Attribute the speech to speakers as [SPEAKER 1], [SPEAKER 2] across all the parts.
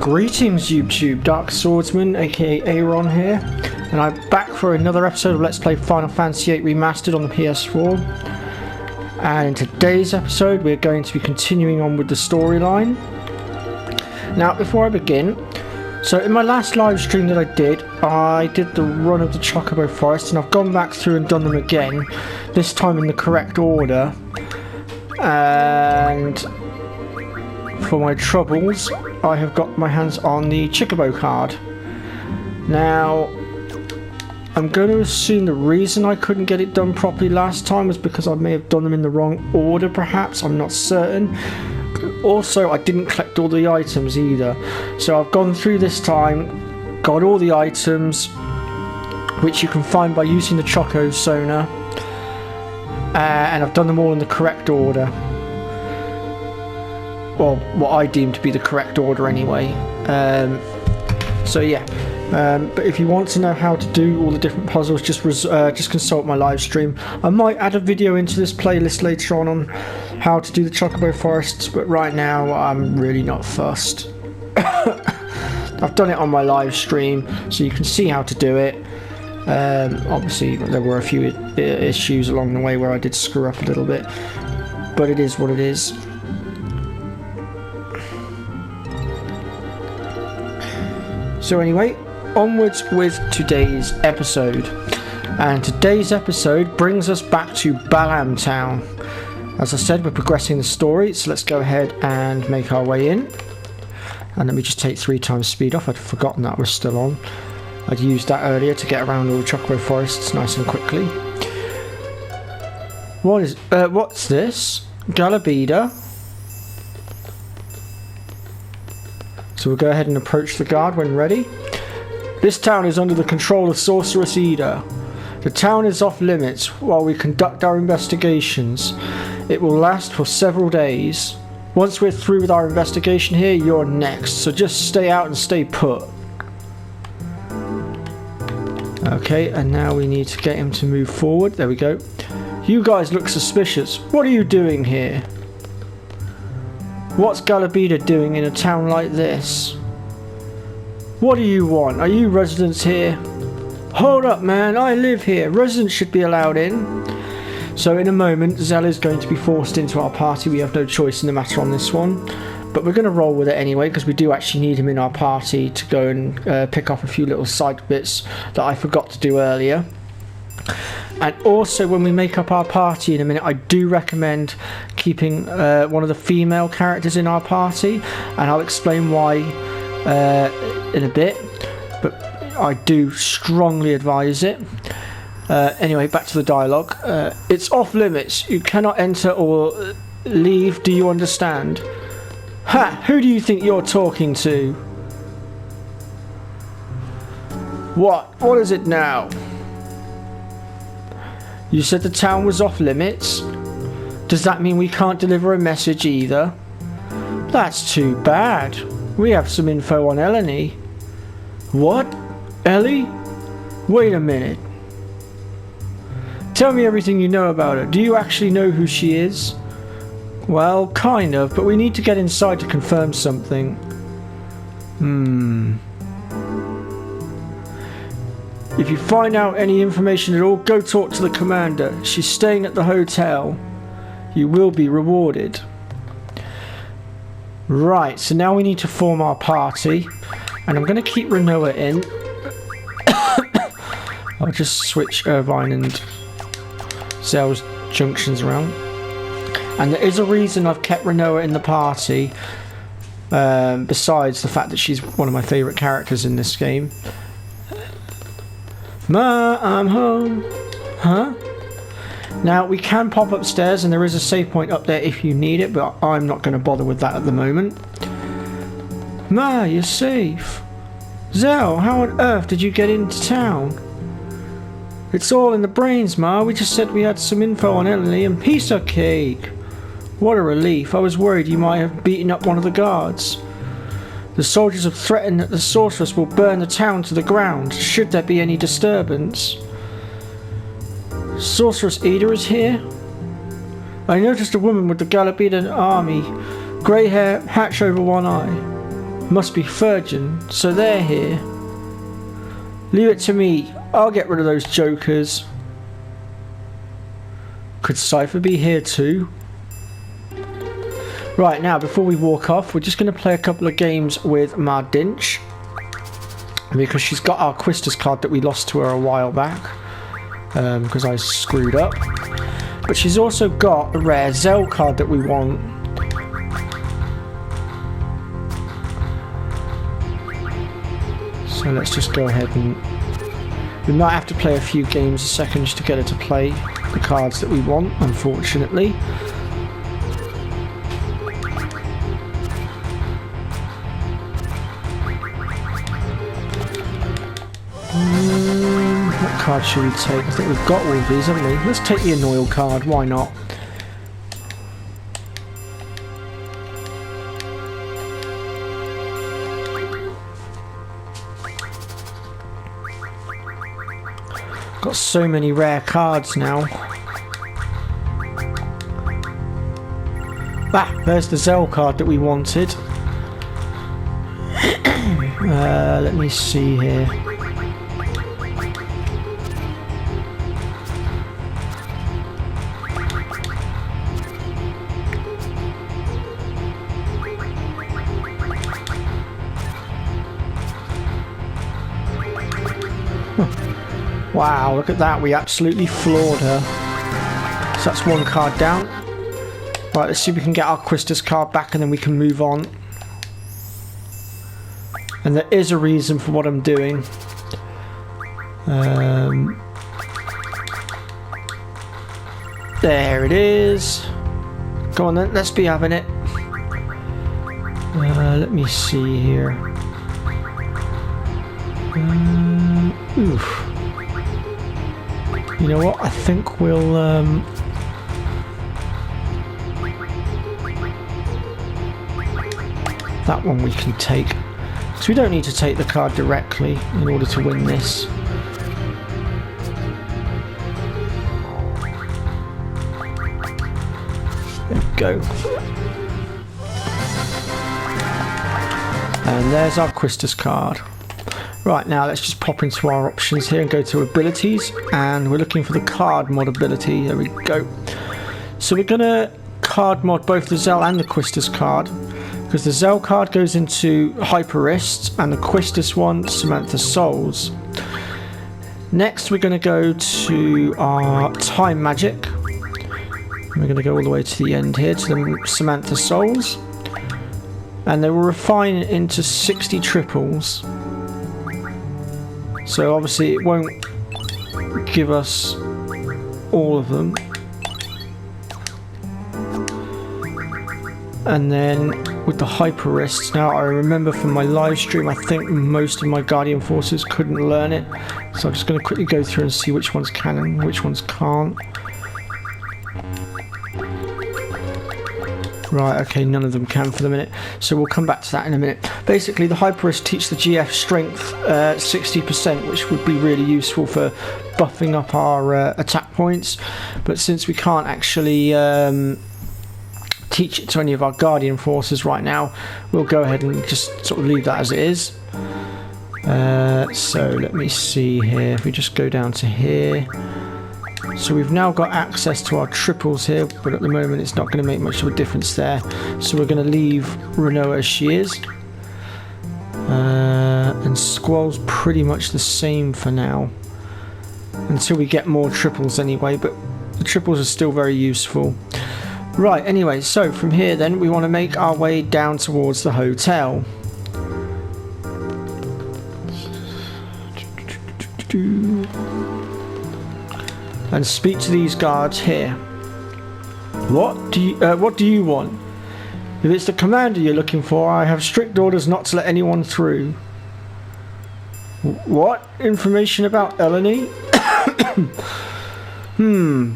[SPEAKER 1] Greetings YouTube, Dark Swordsman aka Aaron here, and I'm back for another episode of Let's Play Final Fantasy VIII Remastered on the PS4. And in today's episode we're going to be continuing on with the storyline. Now before I begin, so in my last live stream that I did the run of the Chocobo Forest, and I've gone back through and done them again, this time in the correct order. And for my troubles, I have got my hands on the Chocobo card. Now, I'm going to assume the reason I couldn't get it done properly last time was because I may have done them in the wrong order, perhaps, I'm not certain. Also, I didn't collect all the items either. So I've gone through this time, got all the items, which you can find by using the Choco Sonar, and I've done them all in the correct order. Well, what I deem to be the correct order anyway. So yeah, but if you want to know how to do all the different puzzles, just consult my live stream. I might add a video into this playlist later on how to do the Chocobo Forests, but right now I'm really not fussed. I've done it on my live stream, so you can see how to do it. Obviously there were a few issues along the way where I did screw up a little bit, but it is what it is. So anyway, onwards with today's episode. And today's episode brings us back to Balamb Town. As I said, we're progressing the story, so let's go ahead and make our way in. And let me just take 3 times speed off. I'd forgotten that was still on. I'd used that earlier to get around all the Chocobo Forests nice and quickly. What's this? Galabida. So we'll go ahead and approach the guard when ready. This town is under the control of Sorceress Ida. The town is off limits while we conduct our investigations. It will last for several days. Once we're through with our investigation here, you're next. So just stay out and stay put. Okay, and now we need to get him to move forward. There we go. You guys look suspicious. What are you doing here? What's Galabida doing in a town like this? What do you want? Are you residents here? Hold up, man, I live here. Residents should be allowed in. So in a moment, Zell is going to be forced into our party. We have no choice in the matter on this one. But we're going to roll with it anyway, because we do actually need him in our party to go and pick up a few little side bits that I forgot to do earlier. And also, when we make up our party in a minute, I do recommend keeping one of the female characters in our party, and I'll explain why in a bit, but I do strongly advise it. Anyway, back to the dialogue. It's off limits. You cannot enter or leave, do you understand? Ha! Who do you think you're talking to? What is it now? You said the town was off limits? Does that mean we can't deliver a message either? That's too bad. We have some info on Eleni. What? Ellie? Wait a minute. Tell me everything you know about her. Do you actually know who she is? Well, kind of, but we need to get inside to confirm something. If you find out any information at all, go talk to the commander. She's staying at the hotel. You will be rewarded. Right, so now we need to form our party. And I'm going to keep Renoa in. I'll just switch Irvine and Zell's junctions around. And there is a reason I've kept Renoa in the party. Besides the fact that she's one of my favourite characters in this game. Ma, I'm home. Huh? Now, we can pop upstairs and there is a save point up there if you need it, but I'm not going to bother with that at the moment. Ma, you're safe. Zell, how on earth did you get into town? It's all in the brains, Ma. We just said we had some info on Eleni and piece of cake. What a relief. I was worried you might have beaten up one of the guards. The soldiers have threatened that the sorceress will burn the town to the ground, should there be any disturbance. Sorceress Ida is here? I noticed a woman with the Galabida army, grey hair, hatch over one eye. Must be Fujin, so they're here. Leave it to me. I'll get rid of those jokers. Could Cypher be here too? Right, now before we walk off, we're just going to play a couple of games with Mardinch, because she's got our Quistis card that we lost to her a while back, because I screwed up. But she's also got a rare Zell card that we want. So let's just go ahead and... we might have to play a few games a second just to get her to play the cards that we want, unfortunately. What card should we take? I think we've got all of these, haven't we? Let's take the Annoyal card, why not? Got so many rare cards now. Ah, there's the Zell card that we wanted. Let me see here. Wow, look at that, we absolutely floored her. So that's one card down. Right, let's see if we can get our Quistis card back and then we can move on. And there is a reason for what I'm doing. There it is. Go on then, let's be having it. Let me see here. Oof. You know what? I think we'll that one we can take. So we don't need to take the card directly in order to win this. There we go. And there's our Quistis card. Right, now let's just pop into our options here and go to abilities, and we're looking for the card mod ability. There we go. So we're going to card mod both the Zell and the Quistis card, because the Zell card goes into Hyperist and the Quistis one Samantha's Souls. Next we're going to go to our Time Magic. We're going to go all the way to the end here to the Samantha's Souls, and they will refine it into 60 triples. So obviously it won't give us all of them. And then with the Hyperists, now I remember from my live stream, I think most of my Guardian Forces couldn't learn it. So I'm just going to quickly go through and see which ones can and which ones can't. Right, okay, none of them can for the minute, so we'll come back to that in a minute. Basically, the Hyperists teach the GF strength 60%, which would be really useful for buffing up our attack points. But since we can't actually teach it to any of our Guardian Forces right now, we'll go ahead and just sort of leave that as it is. So let me see here, if we just go down to here. So we've now got access to our triples here, but at the moment it's not going to make much of a difference there. So we're going to leave Renault as she is. And Squall's pretty much the same for now. Until we get more triples anyway, but the triples are still very useful. Right, anyway, so from here then we want to make our way down towards the hotel. And speak to these guards here. What do you want? If it's the commander you're looking for, I have strict orders not to let anyone through. What? Information about Eleni?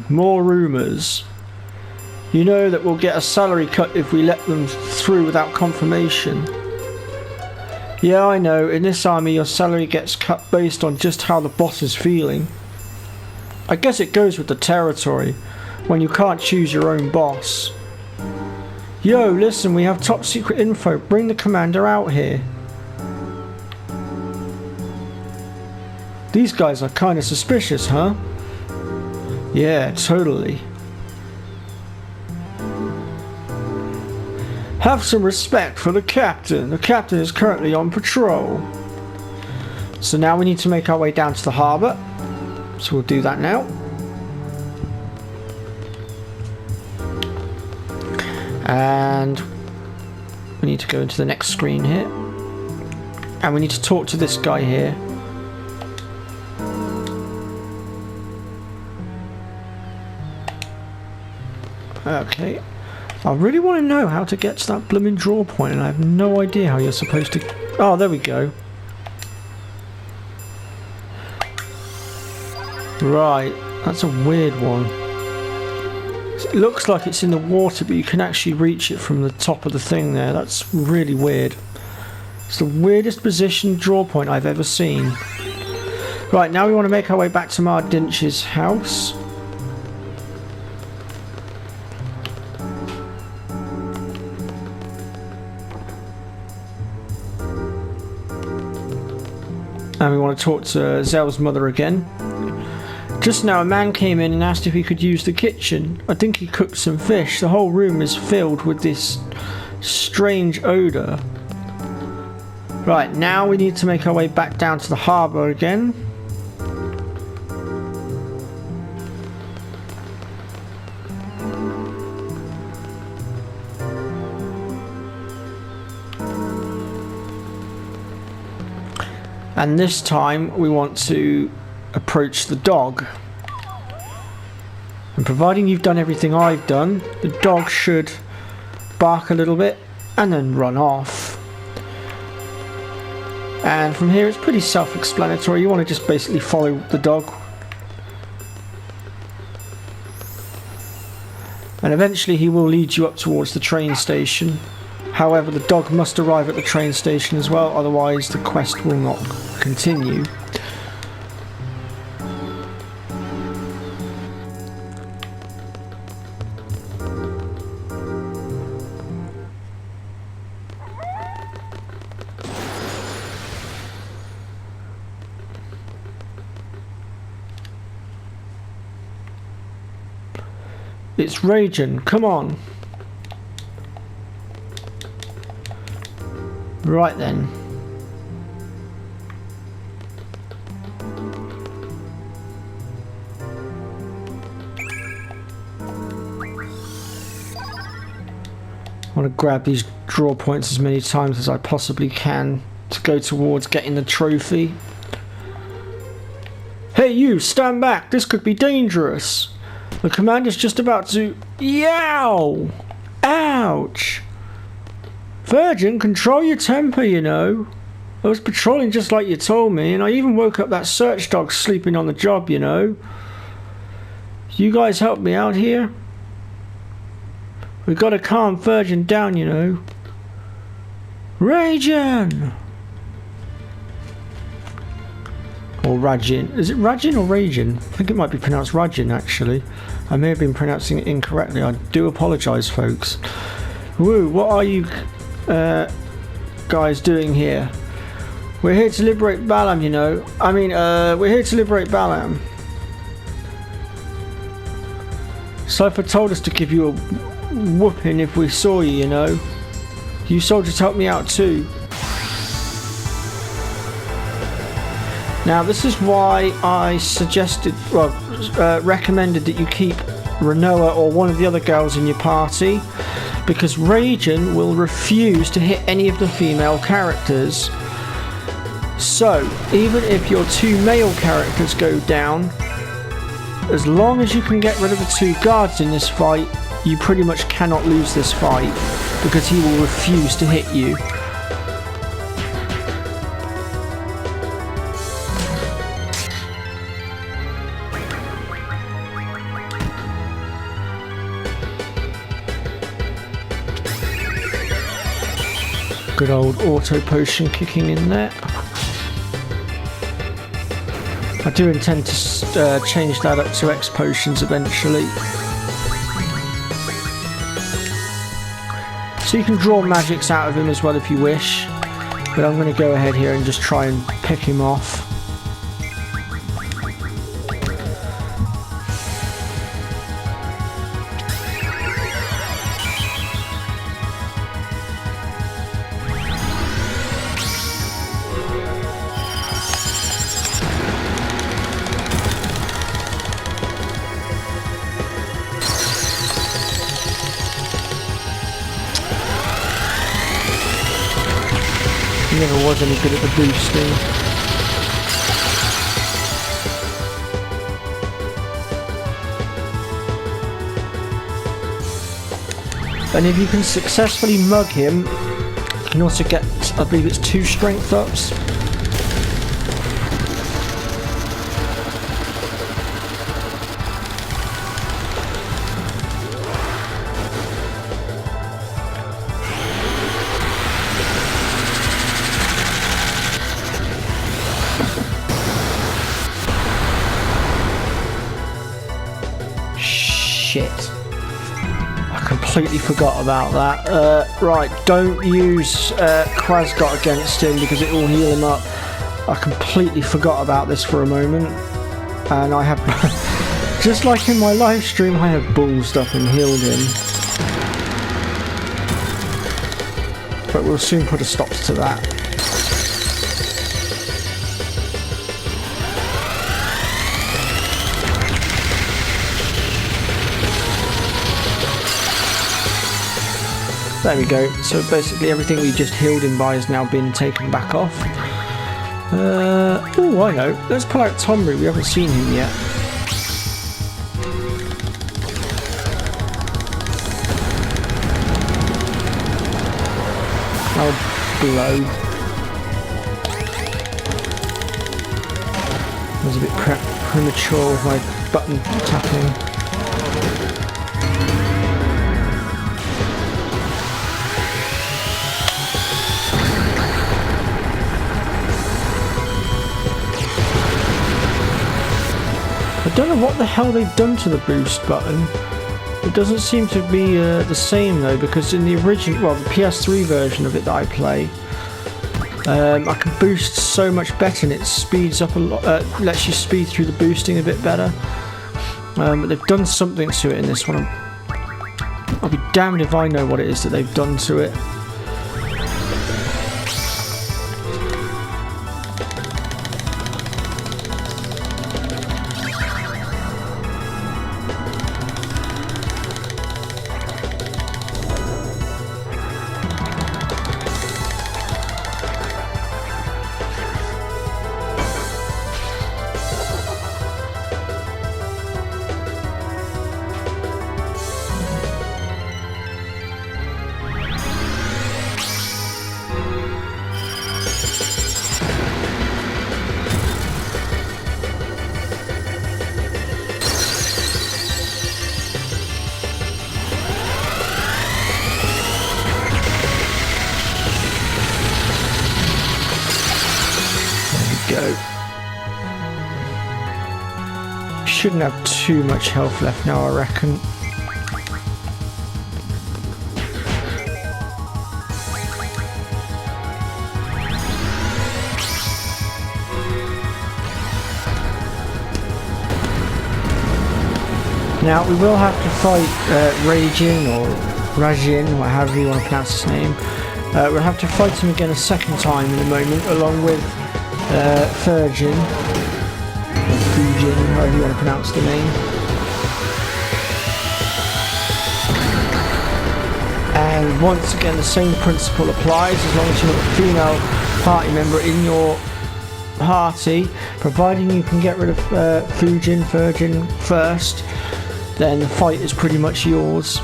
[SPEAKER 1] More rumours. You know that we'll get a salary cut if we let them through without confirmation. Yeah, I know. In this army, your salary gets cut based on just how the boss is feeling. I guess it goes with the territory, when you can't choose your own boss. Yo, listen, we have top secret info. Bring the commander out here. These guys are kind of suspicious, huh? Yeah, totally. Have some respect for the captain. The captain is currently on patrol. So now we need to make our way down to the harbour. So we'll do that now. And we need to go into the next screen here. And we need to talk to this guy here. Okay. I really want to know how to get to that blooming draw point, and I have no idea how you're supposed to... Oh, there we go. Right, that's a weird one. It looks like it's in the water, but you can actually reach it from the top of the thing there. That's really weird. It's the weirdest positioned draw point I've ever seen. Right, now we want to make our way back to Mardinch's house. And we want to talk to Zell's mother again. Just now a man came in and asked if he could use the kitchen. I think he cooked some fish. The whole room is filled with this strange odour. Right, now we need to make our way back down to the harbour again. And this time we want to approach the dog. And providing you've done everything I've done, the dog should bark a little bit and then run off. And from here it's pretty self-explanatory. You want to just basically follow the dog. And eventually he will lead you up towards the train station. However, the dog must arrive at the train station as well, otherwise the quest will not continue. It's Raging, come on. Right then. I want to grab these draw points as many times as I possibly can to go towards getting the trophy. Hey you, stand back, this could be dangerous. The commander's just about to... Yow! Ouch! Virgin, control your temper, you know. I was patrolling just like you told me, and I even woke up that search dog sleeping on the job, you know. You guys help me out here? We gotta calm Virgin down, you know. Ragin! Or Rajin. Is it Rajin or Ragin? I think it might be pronounced Rajin, actually. I may have been pronouncing it incorrectly. I do apologise, folks. Woo, what are you guys doing here? We're here to liberate Balamb, you know. We're here to liberate Balamb. Cypher told us to give you a whooping if we saw you, you know. You soldiers helped me out too. Now this is why I suggested, recommended that you keep Renoa or one of the other girls in your party, because Ragin will refuse to hit any of the female characters. So even if your two male characters go down, as long as you can get rid of the two guards in this fight, you pretty much cannot lose this fight, because he will refuse to hit you. Good old auto potion kicking in there. I do intend to change that up to X potions eventually. So you can draw magics out of him as well if you wish. But I'm going to go ahead here and just try and pick him off. He never was any good at the boosting. And if you can successfully mug him, you can also get, I believe it's 2 strength ups. Shit. I completely forgot about that. Right, don't use Quasgot against him because it will heal him up. I completely forgot about this for a moment. And I have, just like in my live stream, I have ballsed up and healed him. But we'll soon put a stop to that. There we go. So basically everything we just healed him by has now been taken back off. Oh, I know. Let's pull out Tomry. We haven't seen him yet. I'll blow. I was a bit premature with my button tapping. I don't know what the hell they've done to the boost button. It doesn't seem to be the same though, because in the original, well, the PS3 version of it that I play, I can boost so much better and it speeds up a lot, lets you speed through the boosting a bit better. But they've done something to it in this one. I'll be damned if I know what it is that they've done to it. Go. Shouldn't have too much health left now, I reckon. Now we will have to fight Rajin or Rajin, or however you want to pronounce his name. We'll have to fight him again a second time in a moment, along with Fujin, or Fujin, however you want to pronounce the name. And once again the same principle applies, as long as you're a female party member in your party, providing you can get rid of Fujin first, then the fight is pretty much yours.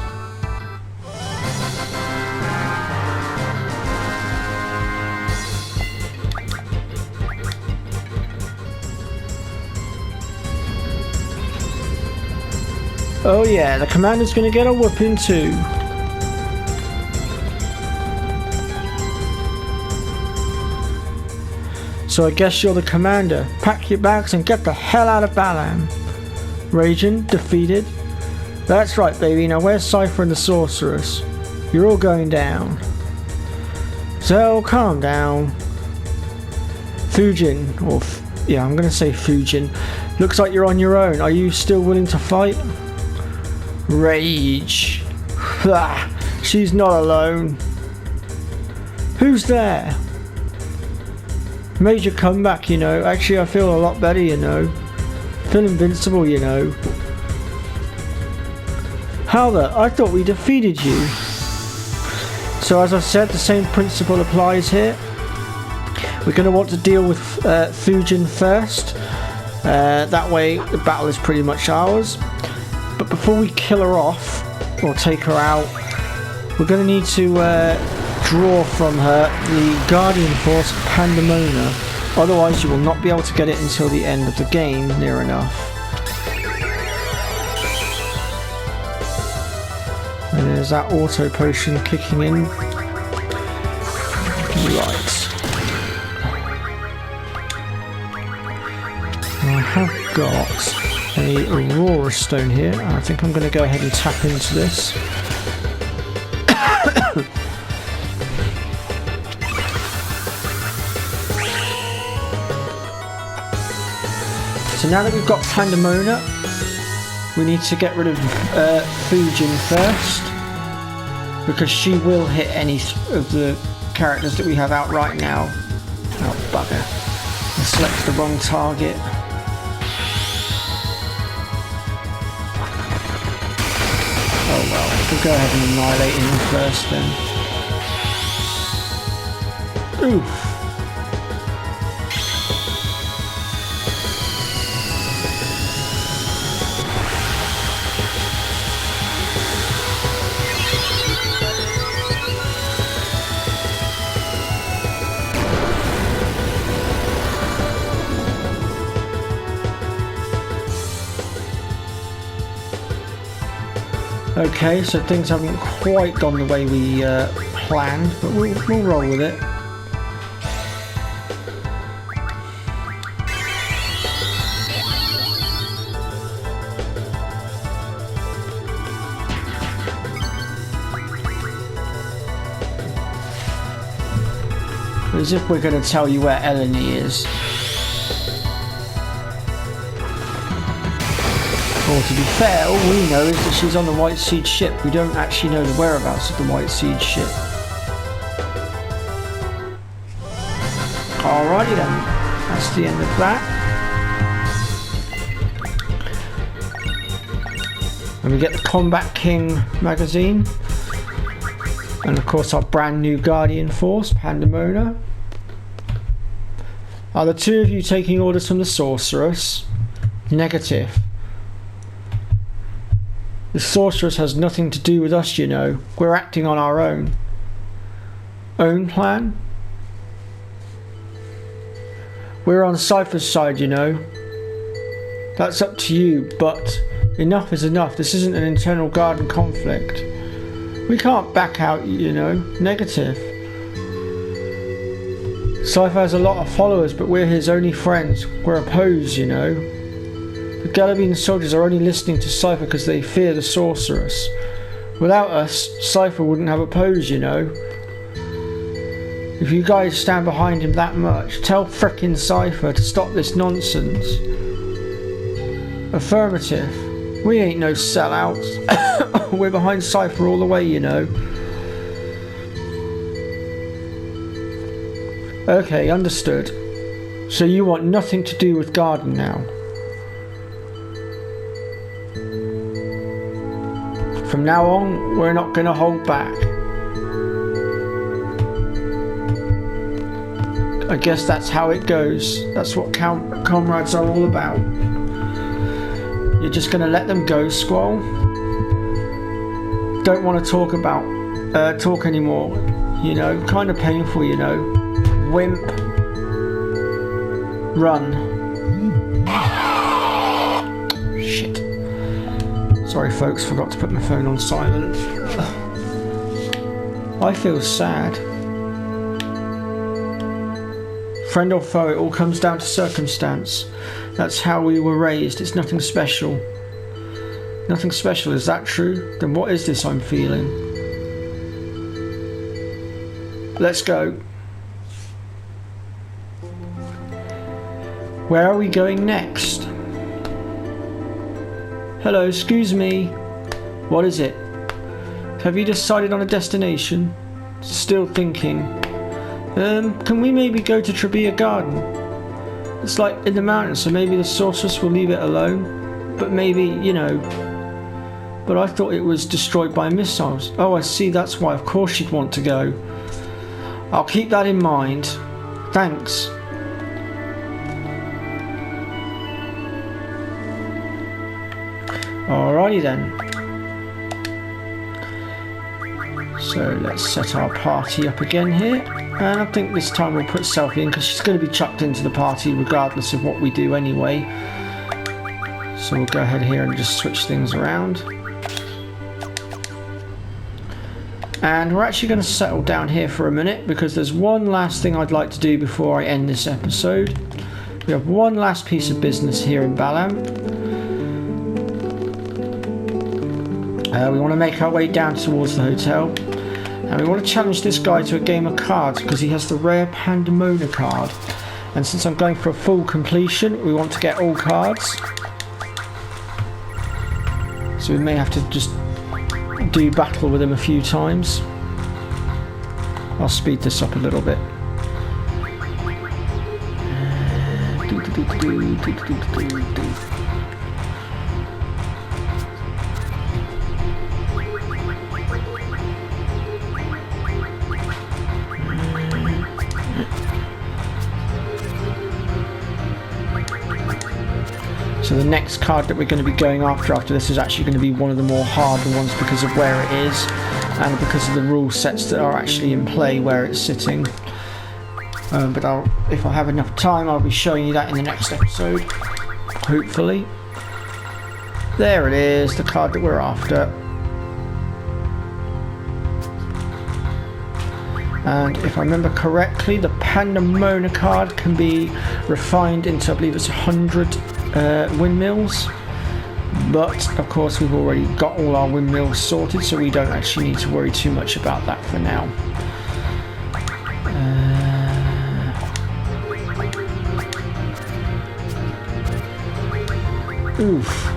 [SPEAKER 1] Oh yeah, the commander's gonna get a whooping too. So I guess you're the commander. Pack your bags and get the hell out of Balamb. Rajin, defeated. That's right, baby. Now where's Cypher and the Sorceress? You're all going down. So calm down. Fujin, or yeah, I'm gonna say Fujin. Looks like you're on your own. Are you still willing to fight? Rage. She's not alone. Who's there? Major comeback, you know. Actually, I feel a lot better, you know. Feel invincible, you know. How the? I thought we defeated you. So as I said, the same principle applies here. We're going to want to deal with Fujin first. That way the battle is pretty much ours. But before we kill her off, or take her out, we're going to need to draw from her the Guardian Force Pandemona. Otherwise you will not be able to get it until the end of the game, near enough. And there's that auto potion kicking in. Right. I have got a Aurora Stone here. I think I'm going to go ahead and tap into this. So now that we've got Pandemona, we need to get rid of Fujin first, because she will hit any of the characters that we have out right now. Oh bugger. I selected the wrong target. Oh well, we'll go ahead and annihilate him first then. Oof. Okay, so things haven't quite gone the way we planned, but we'll roll with it. As if we're going to tell you where Eleni is. Or to be fair, all we know is that she's on the White Siege ship. We don't actually know the whereabouts of the White Siege ship. Alrighty then, that's the end of that. And we get the Combat King magazine. And of course our brand new Guardian Force, Pandemona. Are the two of you taking orders from the Sorceress? Negative. The Sorceress has nothing to do with us, you know. We're acting on our own. Own plan? We're on Cypher's side, you know. That's up to you, but enough is enough. This isn't an internal garden conflict. We can't back out, you know. Negative. Cypher has a lot of followers, but we're his only friends. We're opposed, you know. The Galabine soldiers are only listening to Cypher because they fear the Sorceress. Without us, Cypher wouldn't have opposed, you know. If you guys stand behind him that much, tell frickin' Cypher to stop this nonsense. Affirmative. We ain't no sellouts. We're behind Cypher all the way, you know. Okay, understood. So you want nothing to do with Garden now? From now on, we're not going to hold back. I guess that's how it goes. That's what comrades are all about. You're just going to let them go, Squall? Don't want to talk anymore. You know, kind of painful, you know. Wimp. Run. Shit. Sorry folks, forgot to put my phone on silent. I feel sad. Friend or foe, it all comes down to circumstance. That's how we were raised. It's nothing special. Nothing special, is that true? Then what is this I'm feeling? let's go. Where are we going next? Hello, excuse me. What is it? Have you decided on a destination? Still thinking. Can we maybe go to Trebia Garden? It's like in the mountains, so maybe the sorceress will leave it alone. But maybe, you know. But I thought it was destroyed by missiles. Oh, I see, that's why. Of course she'd want to go. I'll keep that in mind. Thanks. Alrighty then. So let's set our party up again here. And I think this time we'll put Selfie in because she's going to be chucked into the party regardless of what we do anyway. So we'll go ahead here and just switch things around. And we're actually going to settle down here for a minute because there's one last thing I'd like to do before I end this episode. We have one last piece of business here in Balamb. We want to make our way down towards the hotel. And we want to challenge this guy to a game of cards because he has the rare Pandemona card. And since I'm going for a full completion, we want to get all cards. So we may have to just do battle with him a few times. I'll speed this up a little bit. So the next card that we're going to be going after this is actually going to be one of the more harder ones because of where it is and because of the rule sets that are actually in play where it's sitting. But if I have enough time, I'll be showing you that in the next episode, hopefully. There it is, the card that we're after. And if I remember correctly, the Pandemona card can be refined into, I believe it's 100 windmills, but of course we've already got all our windmills sorted, so we don't actually need to worry too much about that for now. Oof,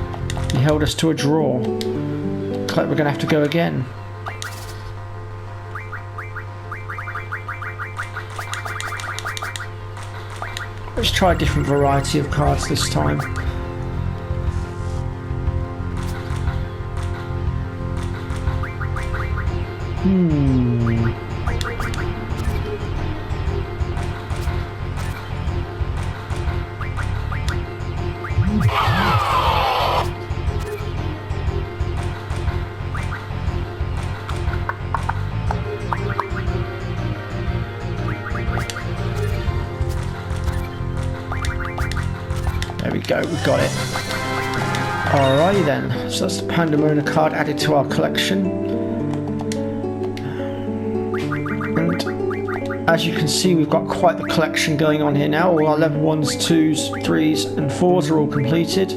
[SPEAKER 1] he held us to a draw. Looks like we're going to have to go again. Let's try a different variety of cards this time. There we go, we've got it. Alrighty then, so that's the Pandemona card added to our collection. And as you can see, we've got quite the collection going on here now. All our level 1s, 2s, 3s and 4s are all completed.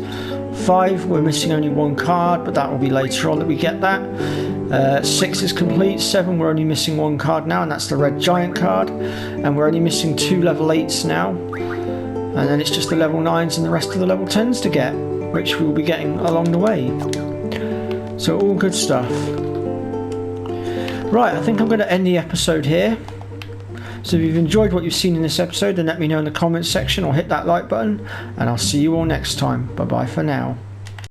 [SPEAKER 1] 5, we're missing only one card, but that will be later on that we get that. 6 is complete. 7, we're only missing one card now, and that's the red giant card. And we're only missing 2 level 8s now. And then it's just the level 9s and the rest of the level 10s to get, which we'll be getting along the way. So all good stuff. Right, I think I'm going to end the episode here. So if you've enjoyed what you've seen in this episode, then let me know in the comments section or hit that like button. And I'll see you all next time. Bye bye for now.